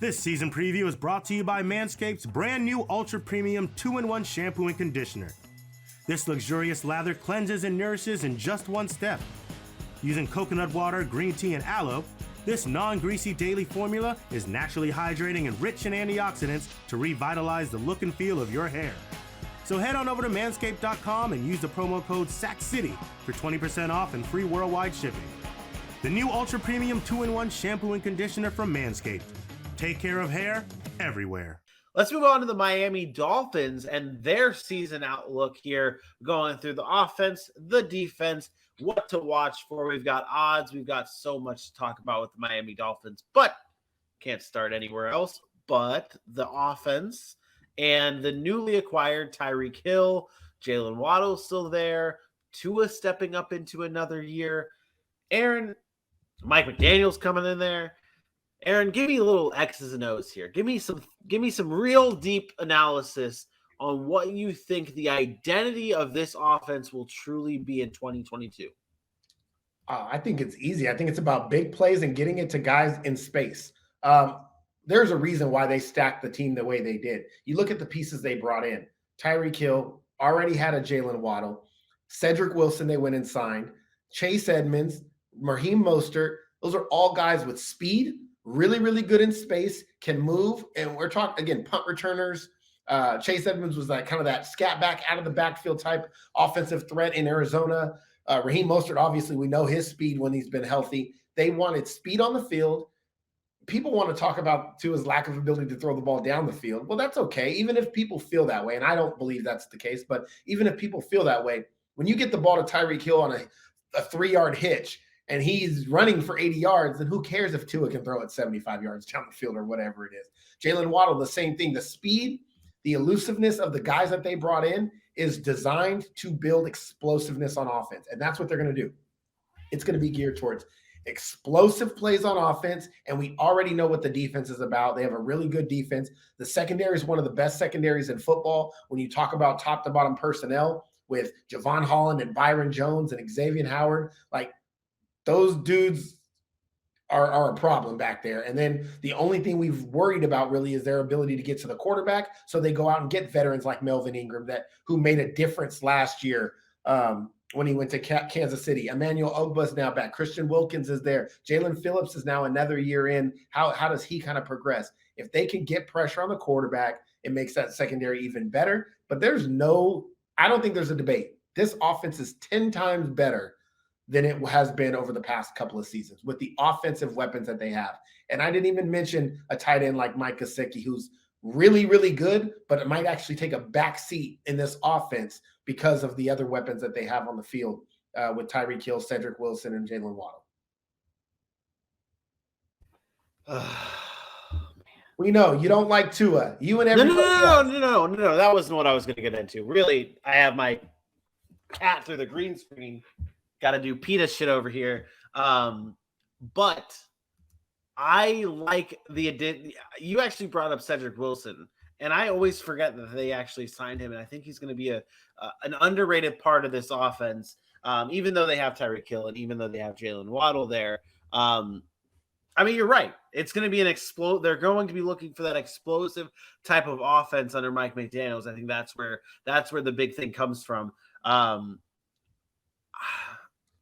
This season preview is brought to you by Manscaped's brand new Ultra Premium 2-in-1 shampoo and conditioner. This luxurious lather cleanses and nourishes in just one step. Using coconut water, green tea, and aloe, this non-greasy daily formula is naturally hydrating and rich in antioxidants to revitalize the look and feel of your hair. So head on over to manscaped.com and use the promo code SACCITY for 20% off and free worldwide shipping. The new Ultra Premium 2-in-1 shampoo and conditioner from Manscaped. Take care of hair everywhere. Let's move on to the Miami Dolphins and their season outlook here, going through the offense, the defense, what to watch for. We've got odds. We've got so much to talk about with the Miami Dolphins, but can't start anywhere else but the offense and the newly acquired Tyreek Hill. Jalen Waddle still there. Tua stepping up into another year. Aaron, Mike McDaniel's coming in there. Aaron, give me a little X's and O's here. Give me some real deep analysis on what you think the identity of this offense will truly be in 2022. I think it's easy. I think it's about big plays and getting it to guys in space. There's a reason why they stacked the team the way they did. You look at the pieces they brought in. Tyreek Hill already had a Jalen Waddle. Cedric Wilson they went and signed. Chase Edmonds, Rahim Mustard. Those are all guys with speed, really, really good in space, can move. And we're talking, again, punt returners. Chase Edmonds was like kind of that scat back out of the backfield type offensive threat in Arizona. Rahim Mostert, obviously, we know his speed when he's been healthy. They wanted speed on the field. People want to talk about Tua's lack of ability to throw the ball down the field. Well, that's okay. Even if people feel that way, and I don't believe that's the case, but even if people feel that way, when you get the ball to Tyreek Hill on a 3-yard hitch, and he's running for 80 yards, then who cares if Tua can throw it 75 yards down the field or whatever it is. Jalen Waddle, the same thing. The speed, the elusiveness of the guys that they brought in is designed to build explosiveness on offense, and that's what they're going to do. It's going to be geared towards explosive plays on offense, and we already know what the defense is about. They have a really good defense. The secondary is one of the best secondaries in football. When you talk about top-to-bottom personnel with Javon Holland and Byron Jones and Xavier Howard, like, those dudes are a problem back there. And then the only thing we've worried about really is their ability to get to the quarterback. So they go out and get veterans like Melvin Ingram who made a difference last year when he went to Kansas City. Emmanuel Ogbah is now back. Christian Wilkins is there. Jalen Phillips is now another year in. How does he kind of progress? If they can get pressure on the quarterback, it makes that secondary even better. But I don't think there's a debate. This offense is 10 times better than it has been over the past couple of seasons with the offensive weapons that they have. And I didn't even mention a tight end like Mike Gesicki, who's really, really good, but it might actually take a back seat in this offense because of the other weapons that they have on the field with Tyreek Hill, Cedric Wilson, and Jalen Waddle. We know you don't like Tua. You and everybody No. That wasn't what I was going to get into. Really, I have my cat through the green screen. Got to do PETA shit over here. But I like you actually brought up Cedric Wilson, and I always forget that they actually signed him, and I think he's going to be an underrated part of this offense, even though they have Tyreek Hill and even though they have Jalen Waddle there. I mean, you're right. It's going to be they're going to be looking for that explosive type of offense under Mike McDaniels. I think that's where the big thing comes from.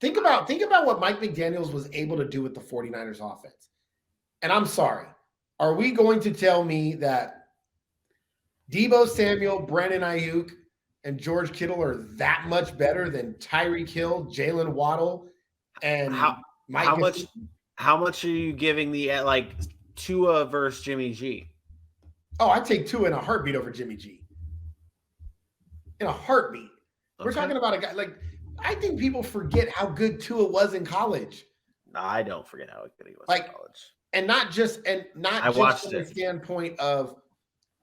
Think about what Mike McDaniels was able to do with the 49ers offense. And I'm sorry. Are we going to tell me that Deebo Samuel, Brandon Ayuk, and George Kittle are that much better than Tyreek Hill, Jalen Waddle, and how much are you giving the Tua versus Jimmy G? Oh, I take Tua in a heartbeat over Jimmy G. In a heartbeat. Okay. We're talking about a guy I think people forget how good Tua was in college. No, I don't forget how good he was in college. And not just from the standpoint of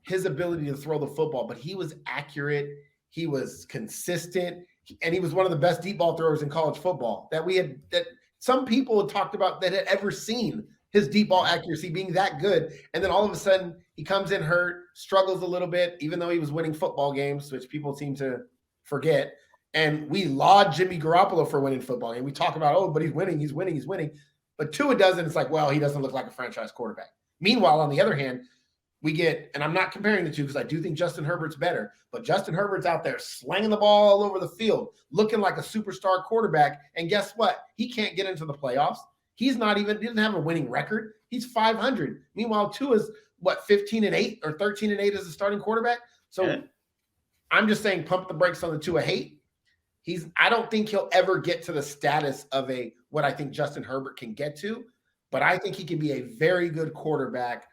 his ability to throw the football, but he was accurate, he was consistent, and he was one of the best deep ball throwers in college football that some people had talked about that had ever seen his deep ball accuracy being that good. And then all of a sudden he comes in hurt, struggles a little bit, even though he was winning football games, which people seem to forget. And we laud Jimmy Garoppolo for winning football. And we talk about, but he's winning. But Tua doesn't. It's like, well, he doesn't look like a franchise quarterback. Meanwhile, on the other hand, we get, and I'm not comparing the two because I do think Justin Herbert's better, but Justin Herbert's out there slanging the ball all over the field, looking like a superstar quarterback. And guess what? He can't get into the playoffs. He doesn't have a winning record. He's 500. Meanwhile, Tua's 15-8 or 13-8 as a starting quarterback. So I'm just saying, pump the brakes on the Tua hate. I don't think he'll ever get to the status of what I think Justin Herbert can get to, but I think he can be a very good quarterback.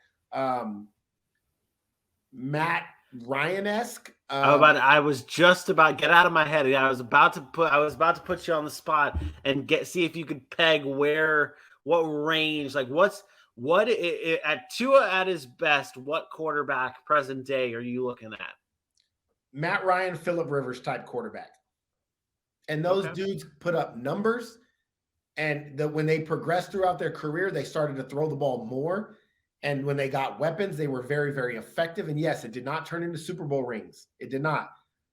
Matt Ryan-esque. I was just about get out of my head. I was about to put you on the spot and see if you could peg what range, like at Tua at his best, what quarterback present day are you looking at? Matt Ryan, Phillip Rivers type quarterback. And those dudes put up numbers, and when they progressed throughout their career, they started to throw the ball more. And when they got weapons, they were very, very effective. And yes, it did not turn into Super Bowl rings. It did not.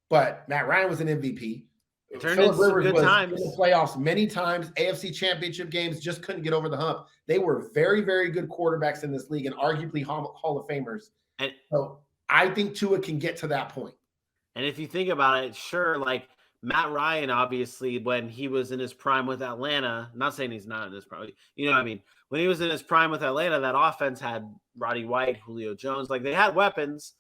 But Matt Ryan was an MVP. It turned into some good times. In the playoffs many times, AFC championship games, just couldn't get over the hump. They were very, very good quarterbacks in this league and arguably Hall of Famers. And so I think Tua can get to that point. And if you think about it, sure, like Matt Ryan, obviously, when he was in his prime with Atlanta, not saying he's not in his prime, you know what I mean? When he was in his prime with Atlanta, that offense had Roddy White, Julio Jones. Like, they had weapons.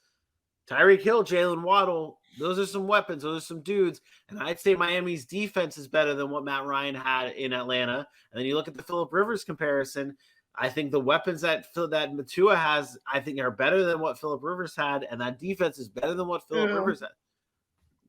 Tyreek Hill, Jalen Waddle, those are some weapons. Those are some dudes. And I'd say Miami's defense is better than what Matt Ryan had in Atlanta. And then you look at the Phillip Rivers comparison. I think the weapons that Tua has, I think, are better than what Phillip Rivers had. And that defense is better than what Phillip Rivers had.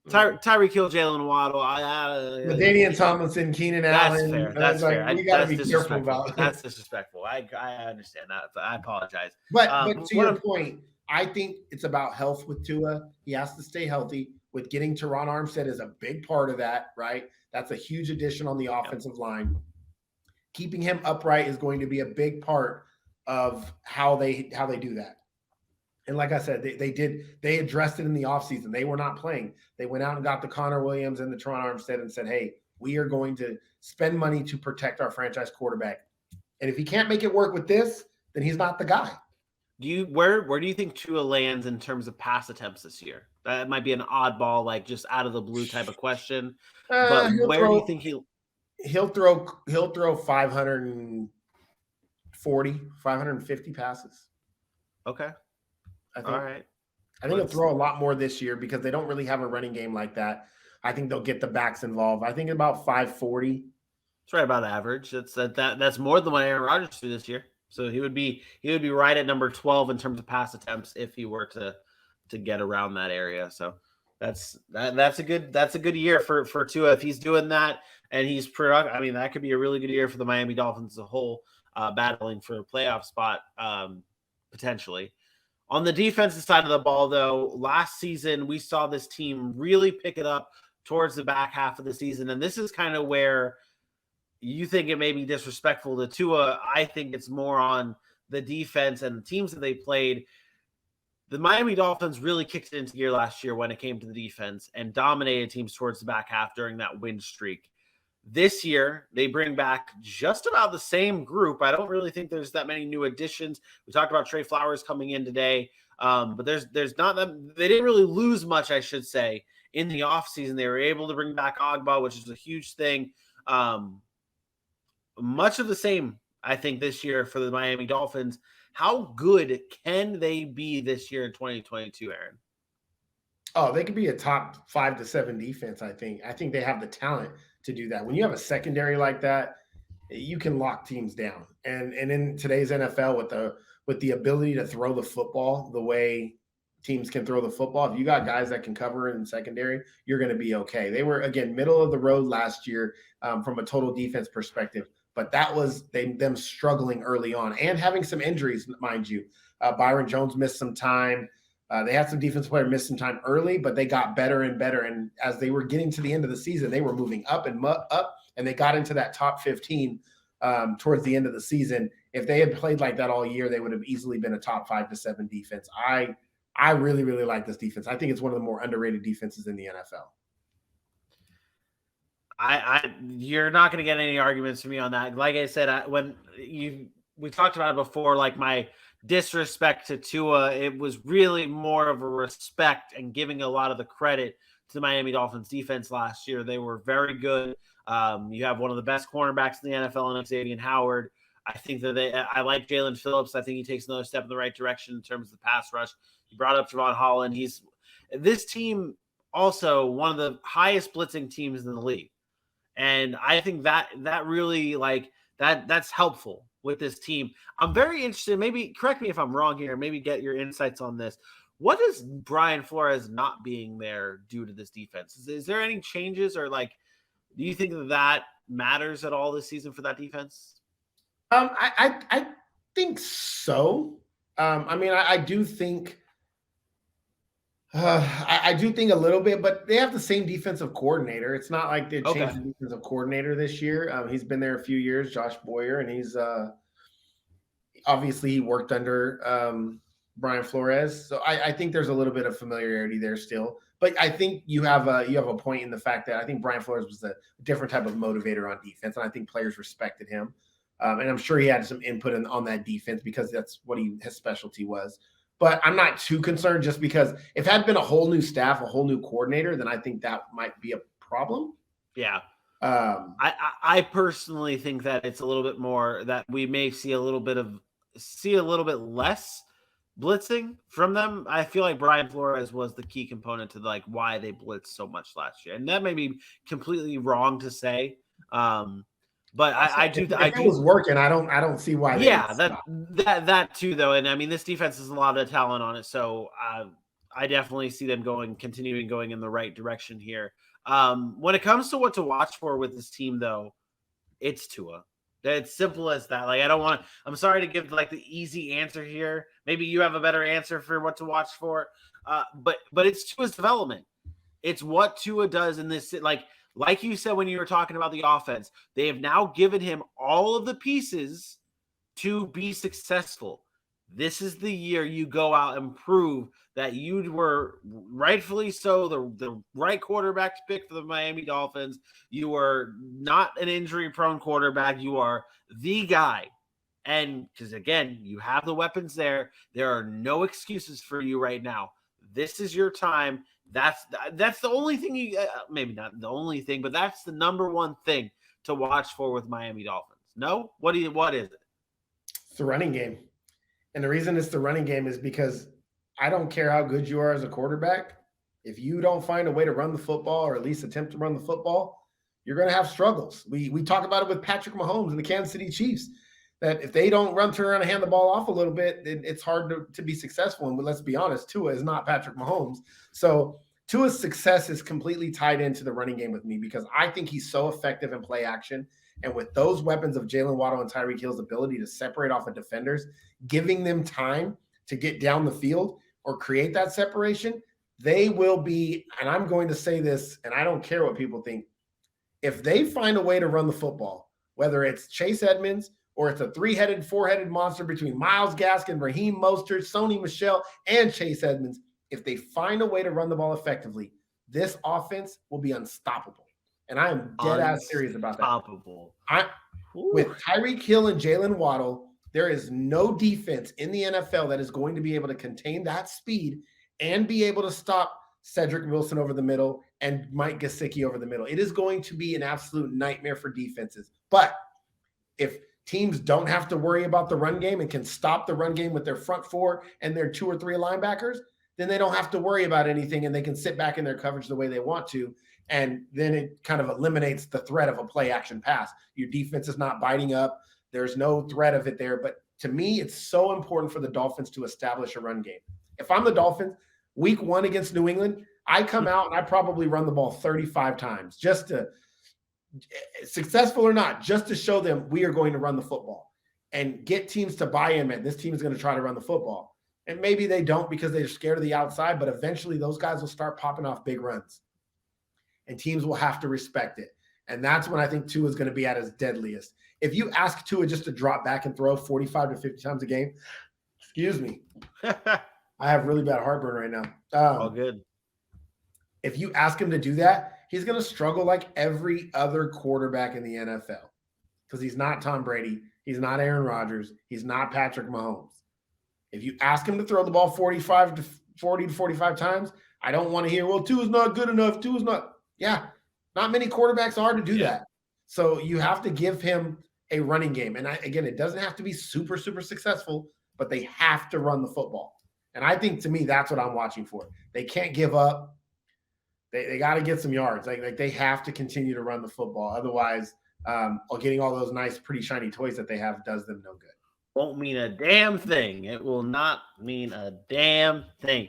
Tyreek Hill, Jalen Waddle, Danian Tomlinson, Keenan Allen. That's fair. We got to be careful about that's disrespectful. I understand that, but I apologize. But to your point, I think it's about health with Tua. He has to stay healthy. With getting Teron Armstead is a big part of that, right? That's a huge addition on the offensive line. Keeping him upright is going to be a big part of how they do that. And like I said, they addressed it in the offseason. They were not playing. They went out and got the Connor Williams and the Teron Armstead and said, hey, we are going to spend money to protect our franchise quarterback. And if he can't make it work with this, then he's not the guy. Where do you think Tua lands in terms of pass attempts this year? That might be an oddball, like just out of the blue type of question. But where do you think he'll throw 540, 550 passes? Okay. All right. I think he'll throw a lot more this year because they don't really have a running game like that. I think they'll get the backs involved. I think about 540. It's right about average. That's more than what Aaron Rodgers threw this year. So he would be right at number 12 in terms of pass attempts if he were to get around that area. So that's a good year for Tua if he's doing that and he's productive. I mean, that could be a really good year for the Miami Dolphins as a whole, battling for a playoff spot potentially. On the defensive side of the ball, though, last season we saw this team really pick it up towards the back half of the season, and this is kind of where you think it may be disrespectful to Tua. I think it's more on the defense and the teams that they played. The Miami Dolphins really kicked it into gear last year when it came to the defense and dominated teams towards the back half during that win streak. This year, they bring back just about the same group. I don't really think there's that many new additions. We talked about Trey Flowers coming in today, but there's not that. They didn't really lose much, I should say, in the offseason. They were able to bring back Ogba, which is a huge thing. Much of the same, I think, this year for the Miami Dolphins. How good can they be this year in 2022, Aaron? Oh, they could be a top 5 to 7 defense, I think. I think they have the talent to do that. When you have a secondary like that, you can lock teams down. And in today's NFL, with the ability to throw the football the way teams can throw the football, if you got guys that can cover in secondary, you're going to be okay. They were, again, middle of the road last year from a total defense perspective, but that was them struggling early on and having some injuries, mind you. Byron Jones missed some time. They had some defensive player miss some time early, but they got better and better. And as they were getting to the end of the season, they were moving up, and they got into that top 15 towards the end of the season. If they had played like that all year, they would have easily been a top 5 to 7 defense. I really, really like this defense. I think it's one of the more underrated defenses in the NFL. You're not going to get any arguments from me on that. Like I said, we talked about it before, like my disrespect to Tua. It was really more of a respect and giving a lot of the credit to the Miami Dolphins defense last year. They were very good. You have one of the best cornerbacks in the NFL in Xavier Howard. I think that I like Jalen Phillips. I think he takes another step in the right direction in terms of the pass rush. You brought up Javon Holland. This team also one of the highest blitzing teams in the league. And I think that really that's helpful with this team. I'm very interested. Maybe correct me if I'm wrong here. Maybe get your insights on this. What is Brian Flores not being there due to this defense? Is there any changes or do you think that matters at all this season for that defense? I think so. I do think I do think a little bit, but they have the same defensive coordinator. It's not like they changed the defensive coordinator this year. He's been there a few years, Josh Boyer, and he's obviously he worked under Brian Flores. So I think there's a little bit of familiarity there still. But I think you have a point in the fact that I think Brian Flores was a different type of motivator on defense, and I think players respected him. And I'm sure he had some input on that defense because that's what his specialty was. But I'm not too concerned just because if it had been a whole new staff, a whole new coordinator, then I think that might be a problem. Yeah. I personally think that it's a little bit more that we may see a little bit less blitzing from them. I feel like Brian Flores was the key component to why they blitzed so much last year. And that may be completely wrong to say. But I do. If it was working, I don't see why. Yeah, that too, though. And I mean, this defense has a lot of talent on it, so I definitely see them continuing going in the right direction here. When it comes to what to watch for with this team, though, it's Tua. It's simple as that. I'm sorry to give the easy answer here. Maybe you have a better answer for what to watch for. But it's Tua's development. It's what Tua does in this like you said when you were talking about the offense, they have now given him all of the pieces to be successful. This is the year you go out and prove that you were rightfully so the right quarterback to pick for the Miami Dolphins. You are not an injury-prone quarterback. You are the guy. And because, again, you have the weapons there. There are no excuses for you right now. This is your time. That's the only thing maybe not the only thing, but that's the number one thing to watch for with Miami Dolphins. No? What is it? It's the running game. And the reason it's the running game is because I don't care how good you are as a quarterback. If you don't find a way to run the football or at least attempt to run the football, you're going to have struggles. We talk about it with Patrick Mahomes and the Kansas City Chiefs, that if they don't turn around and hand the ball off a little bit, it's hard to be successful. And let's be honest, Tua is not Patrick Mahomes. So Tua's success is completely tied into the running game with me because I think he's so effective in play action. And with those weapons of Jalen Waddle and Tyreek Hill's ability to separate off of defenders, giving them time to get down the field or create that separation, they will be, and I'm going to say this, and I don't care what people think, if they find a way to run the football, whether it's Chase Edmonds or it's a four-headed monster between Myles Gaskin, Rahim Mustard, Sony Michel, and Chase Edmonds, if they find a way to run the ball effectively, this offense will be unstoppable. And I am dead-ass serious about that. Unstoppable. With Tyreek Hill and Jalen Waddle, there is no defense in the NFL that is going to be able to contain that speed and be able to stop Cedric Wilson over the middle and Mike Gesicki over the middle. It is going to be an absolute nightmare for defenses. But if teams don't have to worry about the run game and can stop the run game with their front four and their 2 or 3 linebackers, then they don't have to worry about anything and they can sit back in their coverage the way they want to. And then it kind of eliminates the threat of a play action pass. Your defense is not biting up. There's no threat of it there. But to me, it's so important for the Dolphins to establish a run game. If I'm the Dolphins, week 1 against New England, I come out and I probably run the ball 35 times just to, successful or not, just to show them we are going to run the football and get teams to buy in, man. This team is going to try to run the football. And maybe they don't because they're scared of the outside, but eventually those guys will start popping off big runs. And teams will have to respect it. And that's when I think Tua is going to be at his deadliest. If you ask Tua just to drop back and throw 45 to 50 times a game, excuse me, I have really bad heartburn right now. All good. If you ask him to do that, he's going to struggle like every other quarterback in the NFL because he's not Tom Brady. He's not Aaron Rodgers. He's not Patrick Mahomes. If you ask him to throw the ball 40 to 45 times, I don't want to hear, well, 2 is not good enough. 2 is not. Yeah, not many quarterbacks are to do that. So you have to give him a running game. And again, it doesn't have to be super, super successful, but they have to run the football. And I think, to me, that's what I'm watching for. They can't give up. They got to get some yards. Like they have to continue to run the football. Otherwise, getting all those nice, pretty shiny toys that they have does them no good. Won't mean a damn thing. It will not mean a damn thing.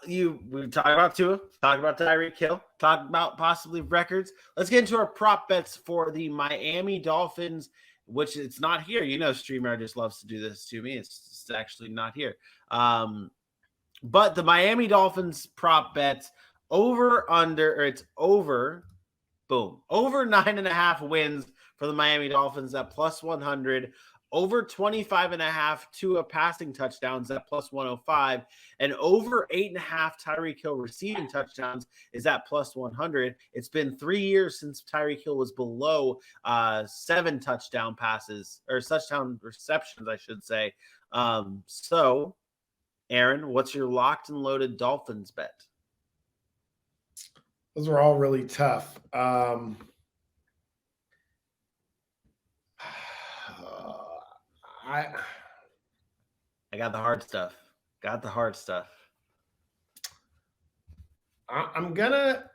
We talked about Tua, talked about Tyreek Hill, talked about possibly records. Let's get into our prop bets for the Miami Dolphins, which it's not here. You know, StreamYard just loves to do this to me. It's actually not here. But the Miami Dolphins prop bets over 9.5 wins for the Miami Dolphins at plus 100. Over 25.5 Tua passing touchdowns at plus 105, and over 8.5 Tyreek Hill receiving touchdowns is at plus 100. It's been 3 years since Tyreek Hill was below 7 touchdown passes, or touchdown receptions, I should say. So, Aaron, what's your locked and loaded Dolphins bet? Those are all really tough. I got the hard stuff. I'm gonna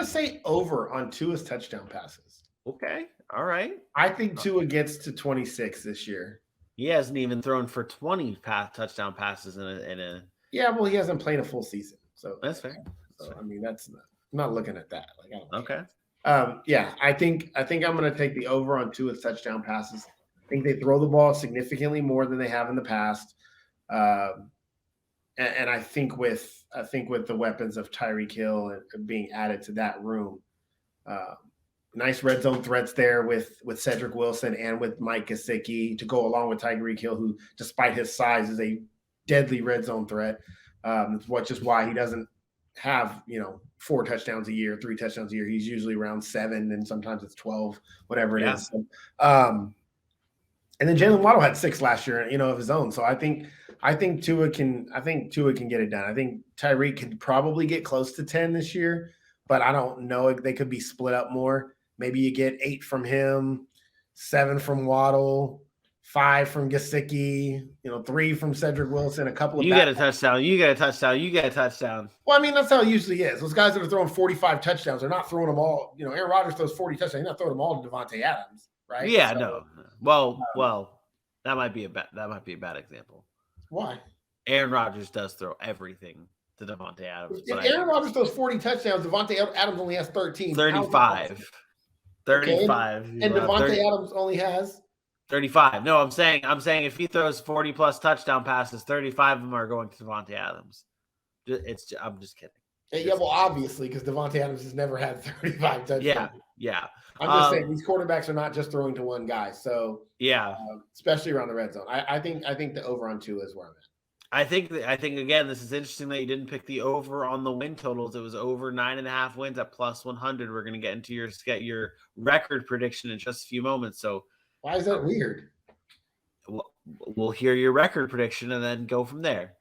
say over on Tua's touchdown passes. Okay, all right. I think Tua gets to 26 this year. He hasn't even thrown for 20 touchdown passes in a. Yeah, well, he hasn't played a full season, so that's fair. So I mean, I'm not looking at that. Like, I don't okay. Yeah, I think I'm going to take the over on Tua's touchdown passes. I think they throw the ball significantly more than they have in the past, and I think with the weapons of Tyreek Hill and being added to that room, nice red zone threats there with Cedric Wilson and with Mike Gesicki to go along with Tyreek Hill, who, despite his size, is a deadly red zone threat. Which is why he doesn't have 4 touchdowns a year, 3 touchdowns a year. He's usually around 7, and sometimes it's 12, whatever it is. So, and then Jalen Waddle had 6 last year, of his own. So I think Tua can get it done. I think Tyreek could probably get close to 10 this year, but I don't know. They could be split up more. Maybe you get 8 from him, 7 from Waddle, 5 from Gesicki, 3 from Cedric Wilson, a couple of. You get a touchdown. You get a touchdown. Well, I mean, that's how it usually is. Those guys that are throwing 45 touchdowns are not throwing them all. Aaron Rodgers throws 40 touchdowns. He's not throwing them all to Devontae Adams, right? Yeah, so, no. Well, that might be a bad example. Why? Aaron Rodgers does throw everything to Devontae Adams. If Aaron Rodgers throws 40 touchdowns, Devontae Adams only has 13. 35. 35. Okay. And Devontae Adams only has 35. No, I'm saying if he throws 40 plus touchdown passes, 35 of them are going to Devontae Adams. I'm just kidding. Yeah, well, obviously, because Devontae Adams has never had 35 touchdowns. Yeah. I'm just saying these quarterbacks are not just throwing to one guy. So especially around the red zone. I think the over on 2 is where I'm at. I think again, this is interesting that you didn't pick the over on the win totals. It was over 9.5 wins at plus 100. We're going to get into your record prediction in just a few moments. So why is that weird? We'll hear your record prediction and then go from there.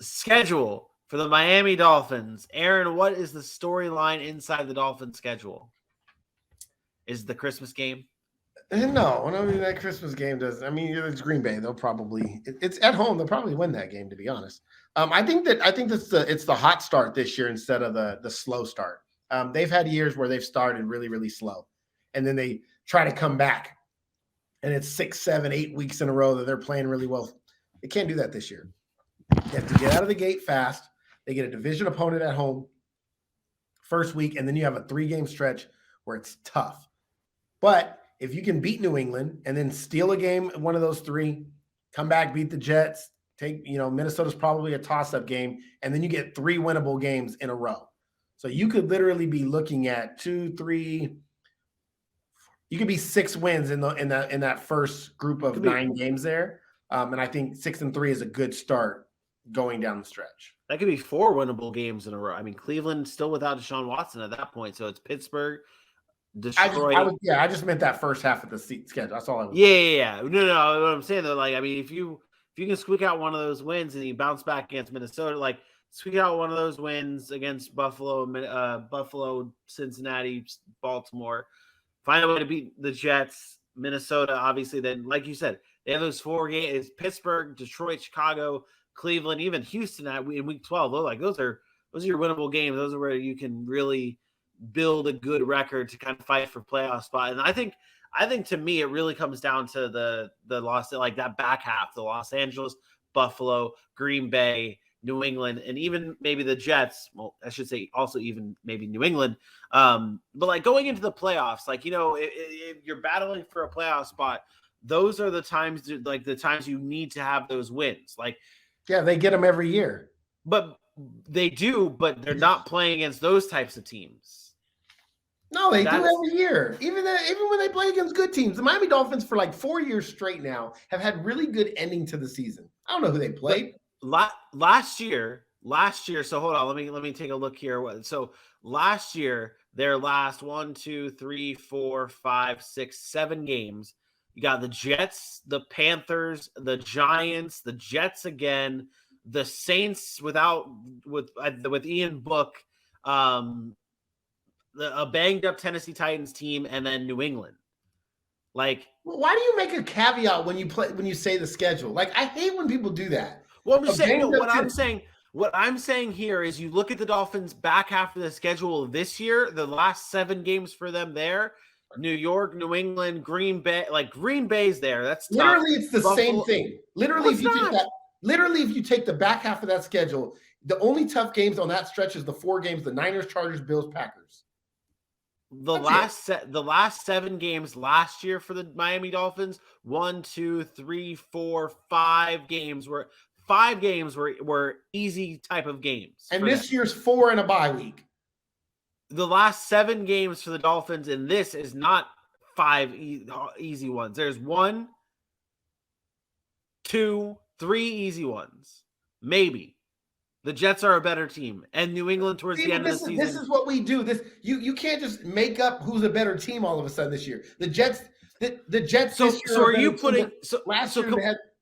Schedule for the Miami Dolphins. Aaron, what is the storyline inside the Dolphins schedule? Is it the Christmas game? No, I mean that Christmas game does. I mean, it's Green Bay. They'll probably it's at home. They'll probably win that game, to be honest. I think it's the hot start this year instead of the slow start. They've had years where they've started really, really slow, and then they try to come back. And it's 6, 7, 8 weeks in a row that they're playing really well. They can't do that this year. They have to get out of the gate fast. They get a division opponent at home first week, and then you have a 3-game stretch where it's tough. But if you can beat New England and then steal a game, one of those 3, come back, beat the Jets, Minnesota's probably a toss-up game, and then you get 3 winnable games in a row. So you could literally be looking at 2, 3. You could be 6 wins in that first group of 9 games there, and I think 6-3 is a good start going down the stretch. That could be 4 winnable games in a row. I mean, Cleveland still without Deshaun Watson at that point, so it's Pittsburgh, Detroit. I just meant that first half of the schedule. That's all I was. Yeah. No. What I'm saying though, like, I mean, if you can squeak out one of those wins and you bounce back against Minnesota, like squeak out one of those wins against Buffalo, Cincinnati, Baltimore, find a way to beat the Jets, Minnesota, obviously. Then, like you said, they have those 4 games: Pittsburgh, Detroit, Chicago, Cleveland, even Houston in Week 12. Those are your winnable games. Those are where you can really build a good record to kind of fight for playoff spot. And I think to me, it really comes down to the loss, like that back half, the Los Angeles, Buffalo, Green Bay, New England, and even maybe the Jets. Well, I should say also even maybe New England. But like going into the playoffs, like, if you're battling for a playoff spot, those are the times, like the times you need to have those wins. Like, yeah, they get them every year. But they do, but they're not playing against those types of teams. No, they do every year. Even when they play against good teams. The Miami Dolphins for like 4 years straight now have had really good ending to the season. I don't know who they played. Last year. So hold on, let me take a look here. So last year, their last 1, 2, 3, 4, 5, 6, 7 games. You got the Jets, the Panthers, the Giants, the Jets again, the Saints with Ian Book, a banged up Tennessee Titans team, and then New England. Like, why do you make a caveat when you say the schedule? Like, I hate when people do that. Well, I'm just saying. What I'm saying here is, you look at the Dolphins' back half of the schedule this year. The last 7 games for them there: New York, New England, Green Bay. Like, Green Bay's there. That's tough. Literally, it's the same thing. Literally, if you take the back half of that schedule, the only tough games on that stretch is the 4 games: the Niners, Chargers, Bills, Packers. The last 7 games last year for the Miami Dolphins, 1, 2, 3, 4, 5 games were 5 games were easy type of games. And this year's 4 and a bye week. The last 7 games for the Dolphins, and this is not 5 easy ones. There's 1, 2, 3 easy ones, maybe. The Jets are a better team, and New England towards the end of the season. This is what we do. You can't just make up who's a better team all of a sudden this year. The Jets. So are you putting?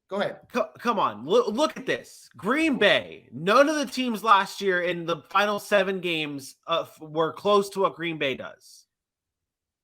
Go ahead. Come on, look at this. Green Bay. None of the teams last year in the final 7 games were close to what Green Bay does.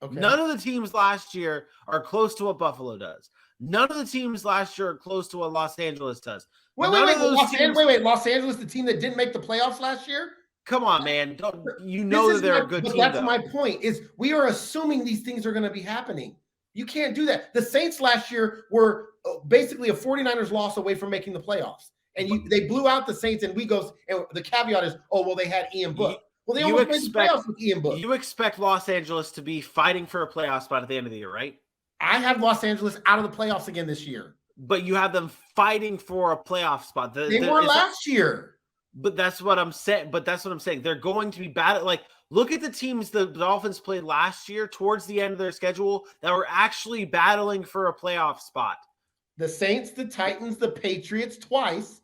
Okay. None of the teams last year are close to what Buffalo does. None of the teams last year are close to what Los Angeles does. Wait, Los Angeles, the team that didn't make the playoffs last year? Come on, man. That they're a good team. That's my point, is we are assuming these things are going to be happening. You can't do that. The Saints last year were basically a 49ers loss away from making the playoffs. And they blew out the Saints, and the caveat is, they had Ian Book. Well, they almost made the playoffs with Ian Book. You expect Los Angeles to be fighting for a playoff spot at the end of the year, right? I have Los Angeles out of the playoffs again this year. But you have them fighting for a playoff spot. They were last year. But that's what I'm saying. They're going to be bad. Like, look at the teams the Dolphins played last year towards the end of their schedule that were actually battling for a playoff spot. The Saints, the Titans, the Patriots twice.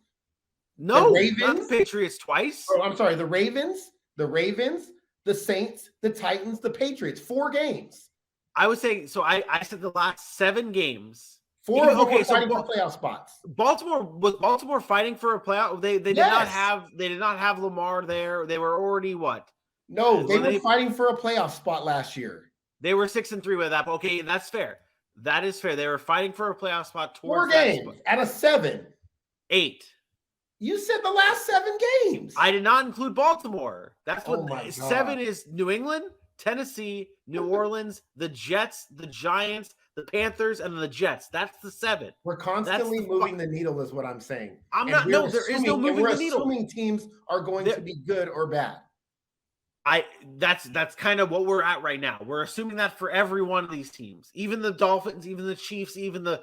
No, not the Patriots twice. Oh, I'm sorry. The Ravens, the Saints, the Titans, the Patriots. 4 games. I would say, so I said the last 7 games. 4 of them were fighting for playoff spots. Baltimore fighting for a playoff? They did not have Lamar there. They were already what? No, they were fighting for a playoff spot last year. They were 6-3 with that. Okay, that's fair. That is fair. They were fighting for a playoff spot towards 4 games out of 7. 8. You said the last 7 games. I did not include Baltimore. That's what 7 is. New England, Tennessee, New Orleans, the Jets, the Giants, the Panthers, and the Jets. That's the 7. We're constantly moving the needle, is what I'm saying. There is no moving the needle. We're assuming teams are going to be good or bad. That's kind of what we're at right now. We're assuming that for every one of these teams, even the Dolphins, even the Chiefs, even the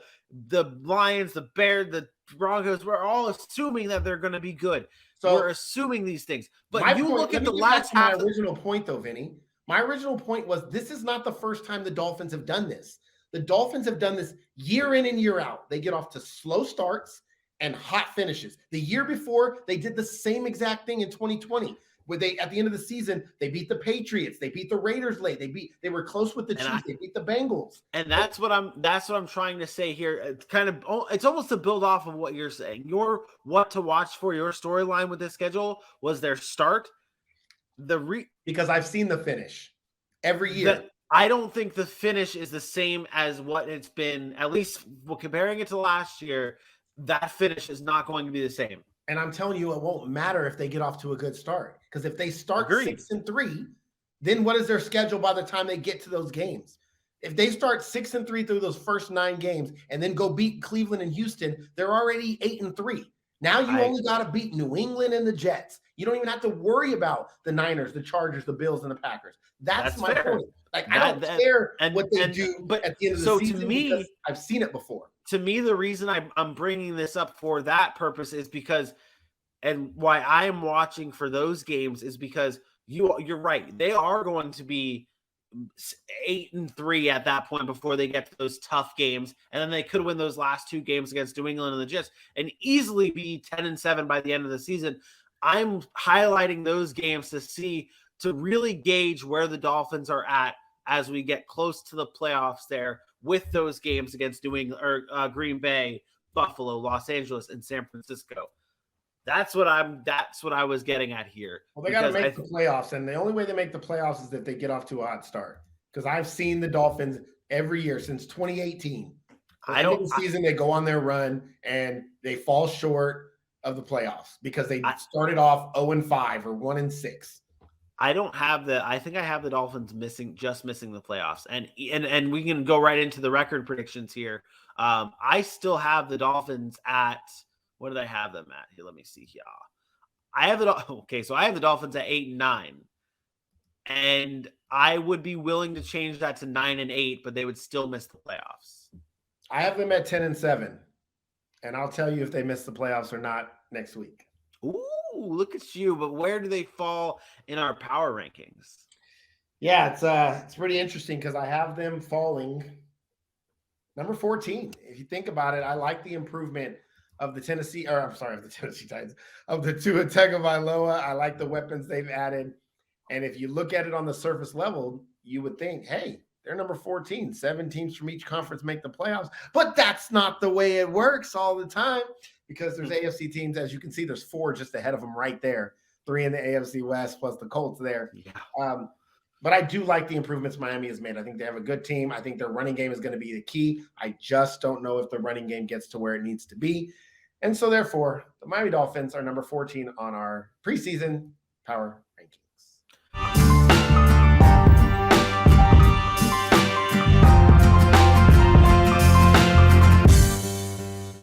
Lions, the Bears, the Broncos. We're all assuming that they're going to be good. So we're assuming these things. But look at the last half. My original point, though, Vinny. My original point was, this is not the first time the Dolphins have done this. The Dolphins have done this year in and year out. They get off to slow starts and hot finishes. The year before, they did the same exact thing in 2020. Where they at the end of the season, they beat the Patriots, they beat the Raiders late, they were close with the Chiefs, they beat the Bengals. And that's what I'm trying to say here. It's almost to build off of what you're saying. Your what to watch for, your storyline with this schedule was their start. Because I've seen the finish every year. I don't think the finish is the same as what it's been, at least comparing it to last year. That finish is not going to be the same. And I'm telling you, it won't matter if they get off to a good start. Because if they start 6-3, then what is their schedule by the time they get to those games? If they start 6-3 through those first 9 games and then go beat Cleveland and Houston, they're already 8-3. Now you only got to beat New England and the Jets. You don't even have to worry about the Niners, the Chargers, the Bills, and the Packers. That's my point. Like, I don't care what they do at the end of the season, to me, because I've seen it before. To me, the reason I'm bringing this up for that purpose is because, and why I am watching for those games is because you're right. They are going to be 8-3 at that point before they get to those tough games, and then they could win those last 2 games against New England and the Jets and easily be 10-7 by the end of the season. I'm highlighting those games to really gauge where the Dolphins are at as we get close to the playoffs there with those games against New England or Green Bay, Buffalo, Los Angeles, and San Francisco. That's what I was getting at here. Well, they got to make the playoffs, and the only way they make the playoffs is if they get off to a hot start. Because I've seen the Dolphins every year since 2018. Season they go on their run and they fall short of the playoffs because they started off 0-5 or 1-6. I think I have the Dolphins missing the playoffs, and we can go right into the record predictions here. I still have the Dolphins at, what did I have them at? Here, let me see here. So I have the Dolphins at 8-9, and I would be willing to change that to 9-8, but they would still miss the playoffs. I have them at 10-7, and I'll tell you if they miss the playoffs or not next week. Ooh, look at you! But where do they fall in our power rankings? Yeah, it's pretty interesting because I have them falling number 14. If you think about it, I like the improvement of the Tennessee Titans, of the Tua Tagovailoa. I like the weapons they've added. And if you look at it on the surface level, you would think, hey, they're number 14. 7 teams from each conference make the playoffs. But that's not the way it works all the time because there's AFC teams. As you can see, there's 4 just ahead of them right there. 3 in the AFC West plus the Colts there. Yeah. But I do like the improvements Miami has made. I think they have a good team. I think their running game is going to be the key. I just don't know if the running game gets to where it needs to be. And so, therefore, the Miami Dolphins are number 14 on our preseason power rankings.